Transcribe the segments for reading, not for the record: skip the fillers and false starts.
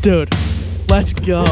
Dude, let's go.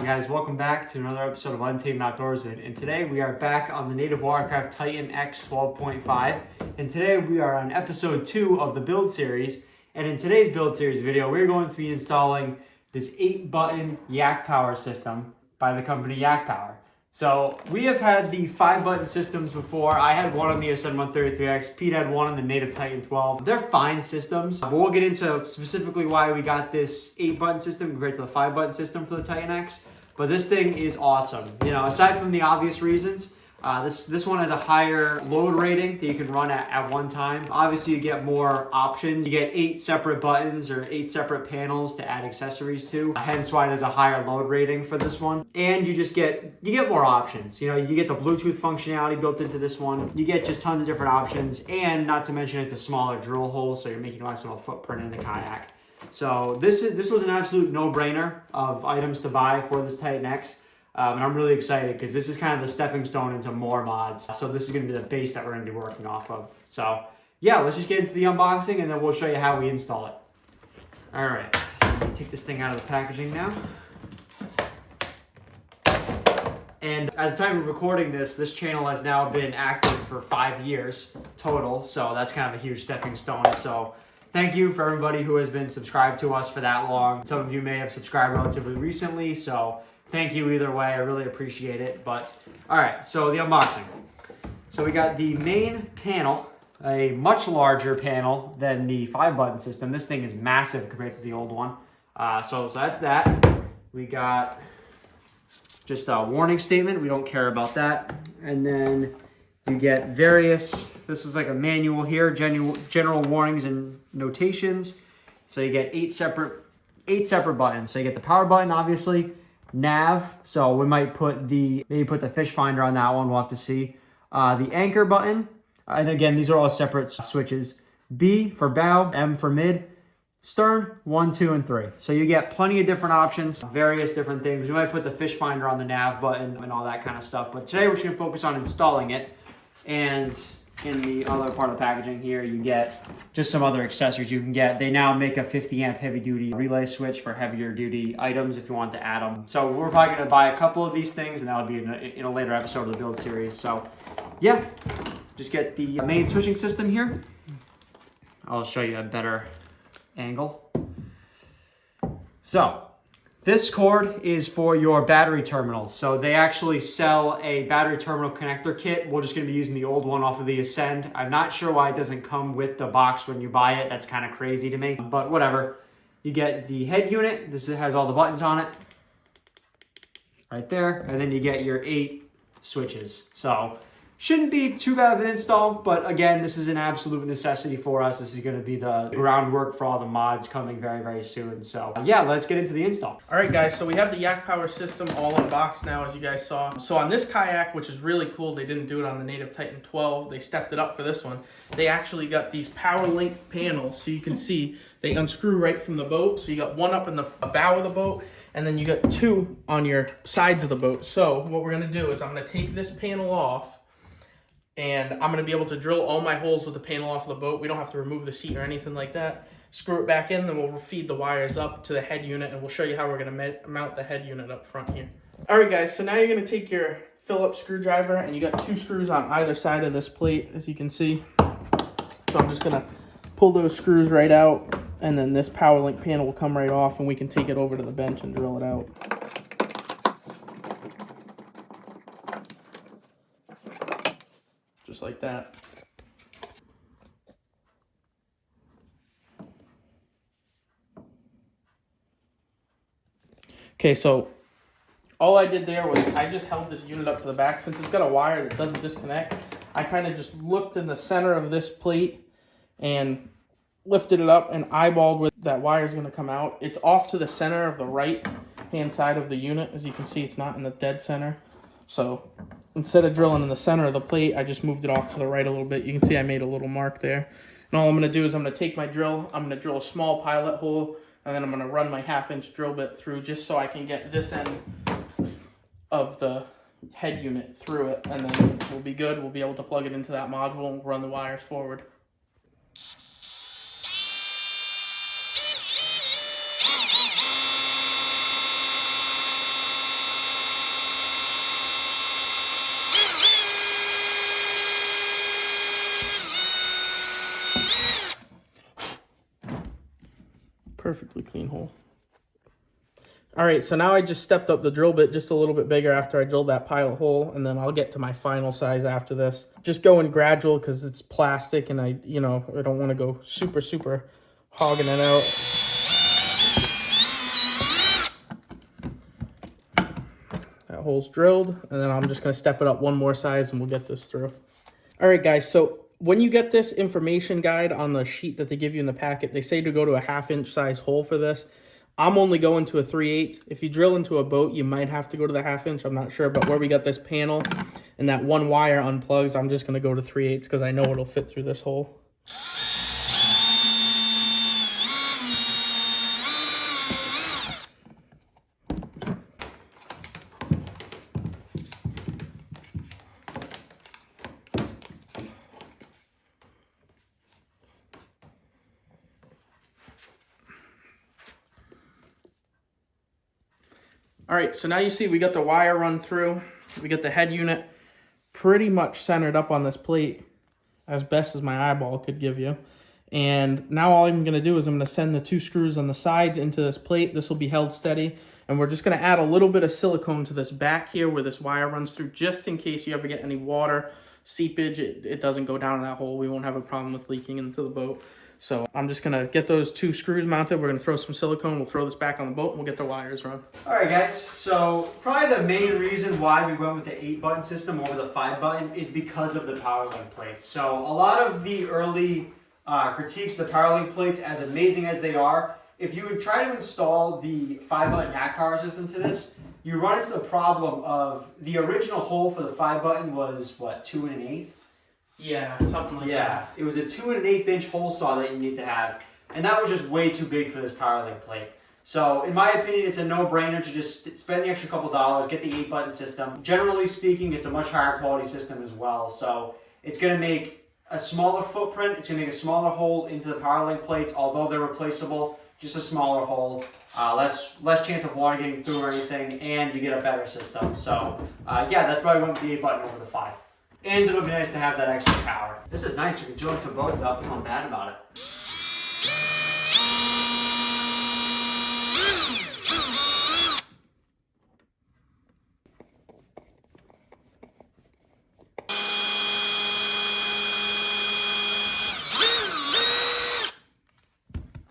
Guys, welcome back to another episode of Untamed Outdoorsmen, and today we are back on the native Watercraft Titan X 12.5, and today we are on episode 2 of the build series. And in today's build series video, we're going to be installing this 8-button YakPower system by the company YakPower. So we have had the 5-button systems before. I had one on the ASN 133X. Pete had one on the native Titan 12. They're fine systems, but we'll get into specifically why we got this 8-button system compared to the 5-button system for the Titan X. But this thing is awesome. You know, aside from the obvious reasons, this one has a higher load rating that you can run at one time. Obviously, you get more options. You get 8 separate buttons or 8 separate panels to add accessories to. Hence why it has a higher load rating for this one. And you get more options. You know, you get the Bluetooth functionality built into this one. You get just tons of different options. And not to mention, it's a smaller drill hole, so you're making less of a footprint in the kayak. So this was an absolute no-brainer of items to buy for this Titan X. And I'm really excited because this is kind of the stepping stone into more mods. So this is going to be the base that we're going to be working off of. So yeah, let's just get into the unboxing and then we'll show you how we install it. All right, so take this thing out of the packaging now. And at the time of recording this channel has now been active for 5 years total. So that's kind of a huge stepping stone. So thank you for everybody who has been subscribed to us for that long. Some of you may have subscribed relatively recently, so thank you either way. I really appreciate it. But all right, so the unboxing. So we got the main panel, a much larger panel than the 5-button system. This thing is massive compared to the old one. So that's that. We got just a warning statement. We don't care about that. And then you get various, this is like a manual here, general warnings and notations. So you get 8 separate buttons. So you get the power button, obviously, nav. So we might maybe put the fish finder on that one. We'll have to see. The anchor button. And again, these are all separate switches. B for bow, M for mid, stern, 1, 2, and 3. So you get plenty of different options, various different things. We might put the fish finder on the nav button and all that kind of stuff. But today we're just gonna focus on installing it. And in the other part of the packaging here, you get just some other accessories you can get. They now make a 50 amp heavy duty relay switch for heavier duty items if you want to add them. So we're probably going to buy a couple of these things, and that'll be in a later episode of the build series. So yeah, just get the main switching system here. I'll show you a better angle. So this cord is for your battery terminal. So they actually sell a battery terminal connector kit. We're just gonna be using the old one off of the Ascend. I'm not sure why it doesn't come with the box when you buy it. That's kind of crazy to me, but whatever. You get the head unit. This has all the buttons on it right there. And then you get your 8 switches. So shouldn't be too bad of an install, but again, this is an absolute necessity for us. This is going to be the groundwork for all the mods coming very, very soon. So yeah, let's get into the install. All right, guys, so we have the YakPower system all unboxed now, as you guys saw. So on this kayak, which is really cool, they didn't do it on the native Titan 12. They stepped it up for this one. They actually got these power link panels, so you can see they unscrew right from the boat. So you got one up in the bow of the boat, and then you got 2 on your sides of the boat. So what we're going to do is I'm going to take this panel off, and I'm going to be able to drill all my holes with the panel off the boat. We don't have to remove the seat or anything like that. Screw it back in, then we'll feed the wires up to the head unit, and we'll show you how we're going to mount the head unit up front here. All right, guys, so now you're going to take your Phillips screwdriver, and you got 2 screws on either side of this plate, as you can see. So I'm just going to pull those screws right out, and then this power link panel will come right off, and we can take it over to the bench and drill it out. Just like that. Okay, so all I did there was I just held this unit up to the back. Since it's got a wire that doesn't disconnect, I kind of just looked in the center of this plate and lifted it up and eyeballed where that wire is going to come out. It's off to the center of the right hand side of the unit. As you can see, it's not in the dead center. So instead of drilling in the center of the plate, I just moved it off to the right a little bit. You can see I made a little mark there. And all I'm going to do is I'm going to take my drill, I'm going to drill a small pilot hole, and then I'm going to run my 1/2-inch drill bit through just so I can get this end of the head unit through it, and then we'll be good. We'll be able to plug it into that module and run the wires forward. Perfectly clean hole. All right, so now I just stepped up the drill bit just a little bit bigger after I drilled that pilot hole, and then I'll get to my final size after this. Just going gradual because it's plastic, and I don't want to go super hogging it out. That hole's drilled, and then I'm just going to step it up one more size, and we'll get this through. All right, guys, so when you get this information guide on the sheet that they give you in the packet, they say to go to a 1/2-inch size hole for this. I'm only going to a 3/8. If you drill into a boat, you might have to go to the 1/2-inch. I'm not sure, but where we got this panel and that one wire unplugs, I'm just going to go to 3/8 because I know it'll fit through this hole. All right, so now you see we got the wire run through. We got the head unit pretty much centered up on this plate as best as my eyeball could give you. And now all I'm gonna do is I'm gonna send the 2 screws on the sides into this plate. This will be held steady. And we're just gonna add a little bit of silicone to this back here where this wire runs through, just in case you ever get any water seepage. It doesn't go down in that hole. We won't have a problem with leaking into the boat. So I'm just gonna get those 2 screws mounted. We're gonna throw some silicone. We'll throw this back on the boat and we'll get the wires run. All right, guys. So probably the main reason why we went with the 8-button system over the 5-button is because of the power link plates. So a lot of the early critiques of the power link plates, as amazing as they are, if you would try to install the 5-button YakPower system to this, you run into the problem of the original hole for the 5-button was what, 2 1/8? Yeah, something like that. It was a 2 1/8-inch hole saw that you need to have, and that was just way too big for this power link plate. So in my opinion, it's a no-brainer to just spend the extra couple dollars, get the 8-button system. Generally speaking, it's a much higher quality system as well. So it's going to make a smaller footprint. It's going to make a smaller hole into the power link plates, although they're replaceable. Just a smaller hole, less chance of water getting through or anything, and you get a better system. So yeah, that's why I went with the 8-button over the 5. And it'll be nice to have that extra power. This is nice. You can join some boats without feeling bad about it.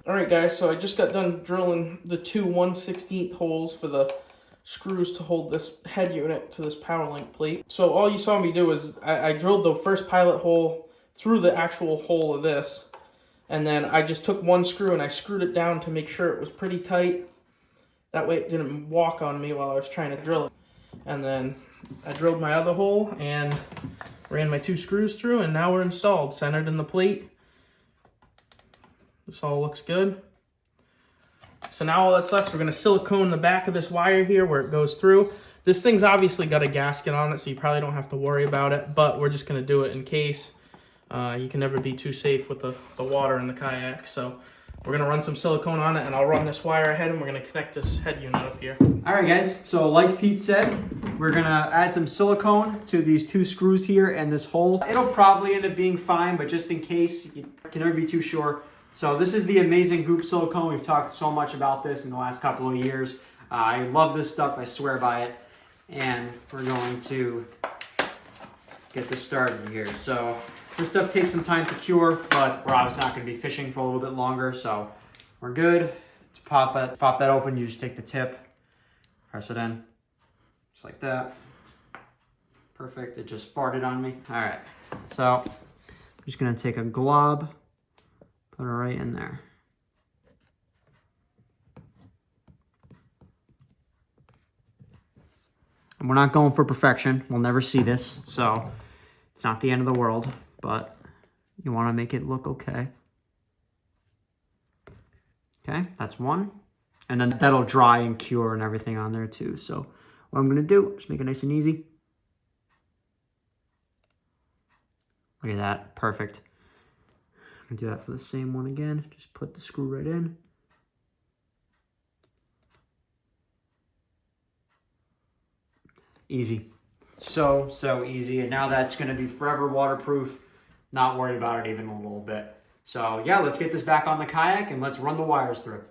All right, guys, so I just got done drilling the 2 1/16 holes for the screws to hold this head unit to this power link plate. So all you saw me do is I drilled the first pilot hole through the actual hole of this, and then I just took 1 screw and I screwed it down to make sure it was pretty tight. That way it didn't walk on me while I was trying to drill it. And then I drilled my other hole and ran my 2 screws through, and now we're installed, centered in the plate. This all looks good. So now all that's left is we're going to silicone the back of this wire here where it goes through. This thing's obviously got a gasket on it, so you probably don't have to worry about it, but we're just going to do it in case. You can never be too safe with the water in the kayak. So we're going to run some silicone on it, and I'll run this wire ahead, and we're going to connect this head unit up here. All right, guys. So like Pete said, we're going to add some silicone to these 2 screws here and this hole. It'll probably end up being fine, but just in case, you can never be too sure. So this is the amazing Goop silicone. We've talked so much about this in the last couple of years. I love this stuff. I swear by it. And we're going to get this started here. So this stuff takes some time to cure, but we're obviously not going to be fishing for a little bit longer. So we're good. To pop that open, you just take the tip, press it in, just like that. Perfect. It just farted on me. All right. So I'm just going to take a glob. Put it right in there. And we're not going for perfection. We'll never see this, so it's not the end of the world, but you want to make it look okay. Okay, that's one. And then that'll dry and cure and everything on there too. So what I'm going to do, just make it nice and easy. Look at that, perfect. I'm going to do that for the same one again. Just put the screw right in. Easy. So easy. And now that's going to be forever waterproof. Not worried about it even a little bit. So yeah, let's get this back on the kayak and let's run the wires through.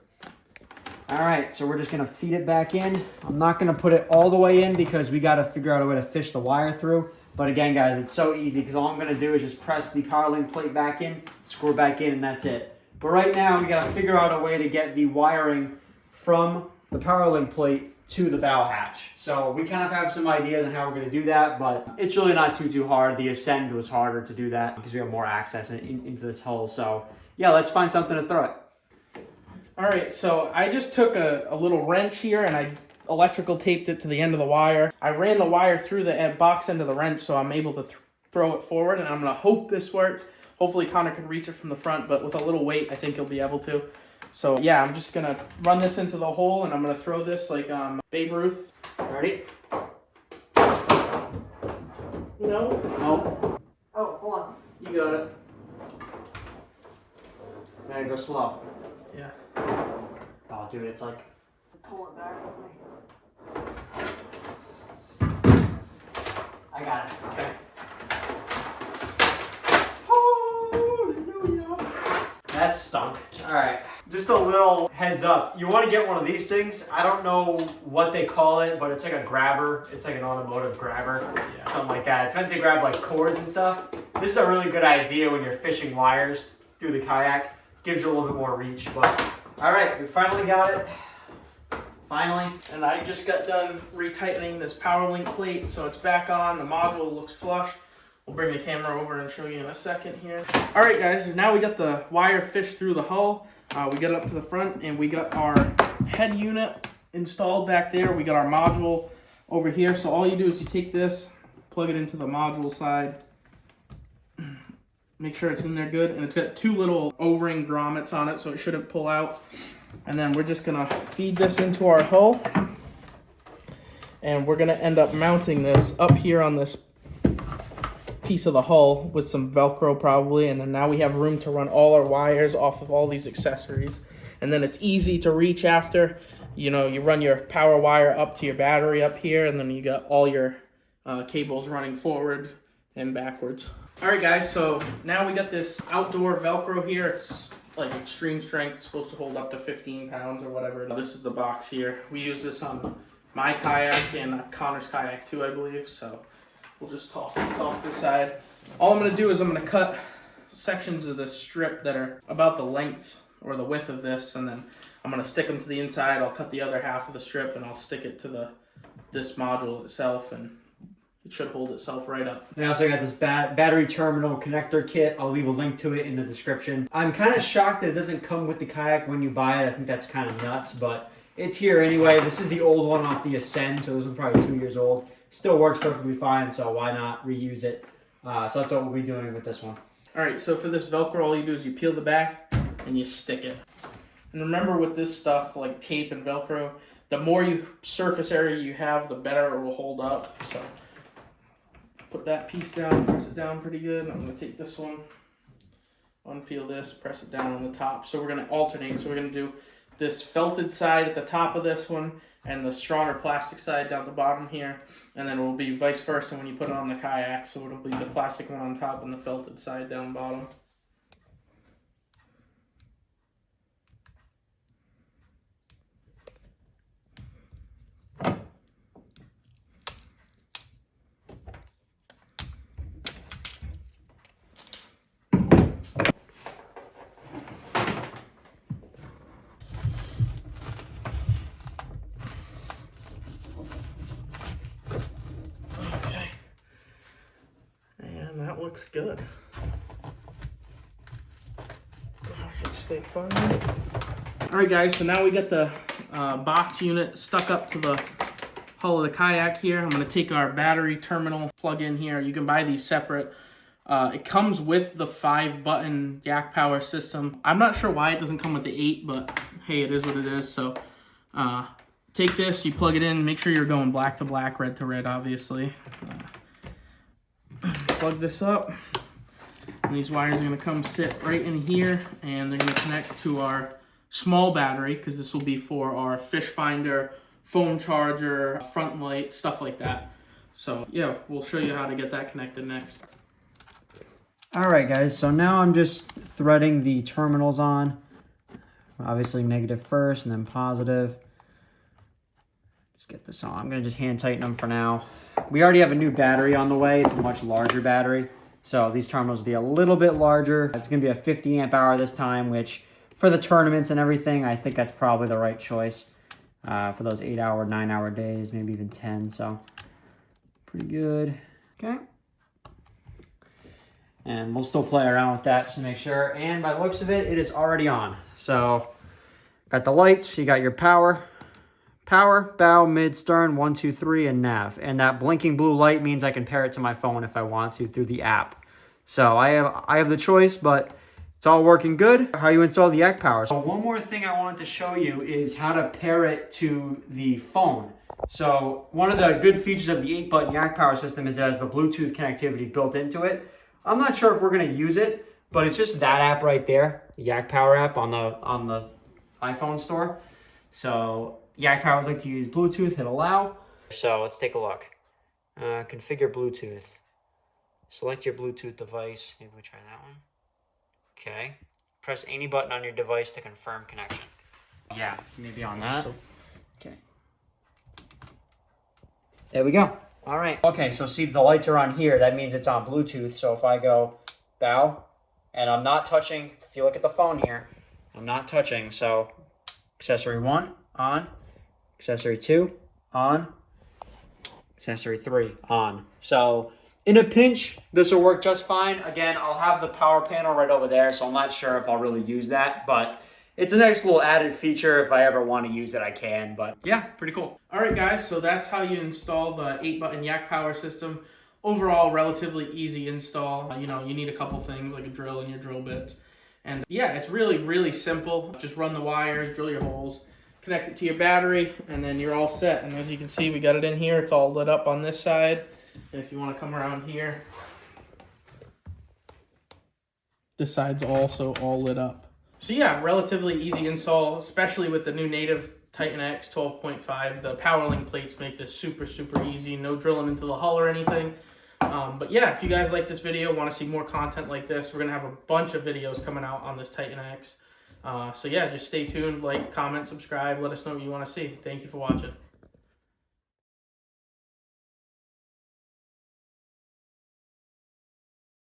All right, so we're just going to feed it back in. I'm not going to put it all the way in because we got to figure out a way to fish the wire through. But again, guys, it's so easy because all I'm going to do is just press the power link plate back in, screw it back in, and that's it. But right now, we got to figure out a way to get the wiring from the power link plate to the bow hatch. So we kind of have some ideas on how we're going to do that, but it's really not too hard. The Ascend was harder to do that because we have more access into this hole. So yeah, let's find something to throw it. All right, so I just took a little wrench here and I electrical taped it to the end of the wire. I ran the wire through the box end of the wrench so I'm able to throw it forward, and I'm going to hope this works. Hopefully Connor can reach it from the front, but with a little weight, I think he'll be able to. So yeah, I'm just going to run this into the hole, and I'm going to throw this like Babe Ruth. Ready? No? No. Oh, hold on. You got it. There you go, slow. Yeah. Oh, dude, it's like... Pull it back with me. I got it. Okay. Hallelujah. That stunk. All right. Just a little heads up. You want to get one of these things. I don't know what they call it, but it's like a grabber. It's like an automotive grabber. Yeah. Something like that. It's meant to grab like cords and stuff. This is a really good idea when you're fishing wires through the kayak. Gives you a little bit more reach, but all right, we finally got it. Finally. And I just got done retightening this power link plate, so it's back on. The module looks flush. We'll bring the camera over and show you in a second here. All right, guys, now we got the wire fished through the hull. We got it up to the front, and we got our head unit installed back there. We got our module over here. So all you do is you take this, plug it into the module side, make sure it's in there good, and it's got two little O-ring grommets on it, so it shouldn't pull out. And then we're just gonna feed this into our hull, and we're gonna end up mounting this up here on this piece of the hull with some Velcro probably, and then now we have room to run all our wires off of all these accessories. And then it's easy to reach after. You know, you run your power wire up to your battery up here, and then you got all your cables running forward and backwards. All right, guys, so now we got this outdoor Velcro here. It's like extreme strength, supposed to hold up to 15 pounds or whatever. This is the box here. We use this on my kayak and Connor's kayak too, I believe. So we'll just toss this off this side. All I'm gonna do is I'm gonna cut sections of this strip that are about the length or the width of this, and then I'm gonna stick them to the inside. I'll cut the other half of the strip and I'll stick it to this module itself, and it should hold itself right up. I also got this battery terminal connector kit. I'll leave a link to it in the description. I'm kind of shocked that it doesn't come with the kayak when you buy it. I think that's kind of nuts, but it's here anyway. This is the old one off the Ascend, so this one's probably 2 years old. Still works perfectly fine, so why not reuse it? So that's what we'll be doing with this one. All right, so for this Velcro, all you do is you peel the back and you stick it. And remember with this stuff, like tape and Velcro, the more surface area you have, the better it will hold up. So put that piece down, press it down pretty good. I'm gonna take this one, unpeel this, press it down on the top. So we're gonna alternate. So we're gonna do this felted side at the top of this one and the stronger plastic side down the bottom here. And then it will be vice versa when you put it on the kayak. So it'll be the plastic one on top and the felted side down bottom. That looks good. Should stay fine. All right, guys. So now we got the box unit stuck up to the hull of the kayak here. I'm going to take our battery terminal plug in here. You can buy these separate. It comes with the 5-button YakPower system. I'm not sure why it doesn't come with the 8, but hey, it is what it is. So take this, you plug it in, make sure you're going black to black, red to red, obviously. Plug this up, and these wires are going to come sit right in here, and they're going to connect to our small battery, because this will be for our fish finder, phone charger, front light, stuff like that. So yeah, we'll show you how to get that connected next. All right, guys, so now I'm just threading the terminals on. Obviously negative first and then positive. Just get this on. I'm gonna just hand tighten them for now. We already have a new battery on the way. It's a much larger battery. So these terminals will be a little bit larger. It's gonna be a 50 amp hour this time, which for the tournaments and everything, I think that's probably the right choice for those 8-hour, 9-hour days, maybe even 10, so pretty good. Okay. And we'll still play around with that just to make sure. And by the looks of it, it is already on. So got the lights, you got your power, bow, mid, stern, 1, 2, 3, and nav. And that blinking blue light means I can pair it to my phone if I want to through the app. So I have the choice, but it's all working good. How you install the YakPower. So one more thing I wanted to show you is how to pair it to the phone. So one of the good features of the 8-button YakPower system is it has the Bluetooth connectivity built into it. I'm not sure if we're going to use it, but it's just that app right there, the YakPower app on the iPhone store. So YakPower would like to use Bluetooth, hit allow. So let's take a look. Configure Bluetooth. Select your Bluetooth device. Maybe we try that one. Okay. Press any button on your device to confirm connection. Yeah, maybe on that. Okay. There we go. All right. Okay, so see the lights are on here. That means it's on Bluetooth. So if I go bow, and I'm not touching, if you look at the phone here, I'm not touching. So accessory 1, on. Accessory 2, on. Accessory 3, on. So in a pinch, this will work just fine. Again, I'll have the power panel right over there, so I'm not sure if I'll really use that, but it's a nice little added feature. If I ever want to use it, I can, but yeah, pretty cool. All right, guys, so that's how you install the 8-button YakPower system. Overall, relatively easy install. You know, you need a couple things like a drill and your drill bits. And yeah, it's really, really simple. Just run the wires, drill your holes, connect it to your battery, and then you're all set. And as you can see, we got it in here. It's all lit up on this side. And if you want to come around here, this side's also all lit up. So yeah, relatively easy install, especially with the new native Titan X 12.5. The power link plates make this super, super easy. No drilling into the hull or anything. But yeah, if you guys like this video, want to see more content like this, we're going to have a bunch of videos coming out on this Titan X. So yeah, just stay tuned, like, comment, subscribe, let us know what you want to see. Thank you for watching.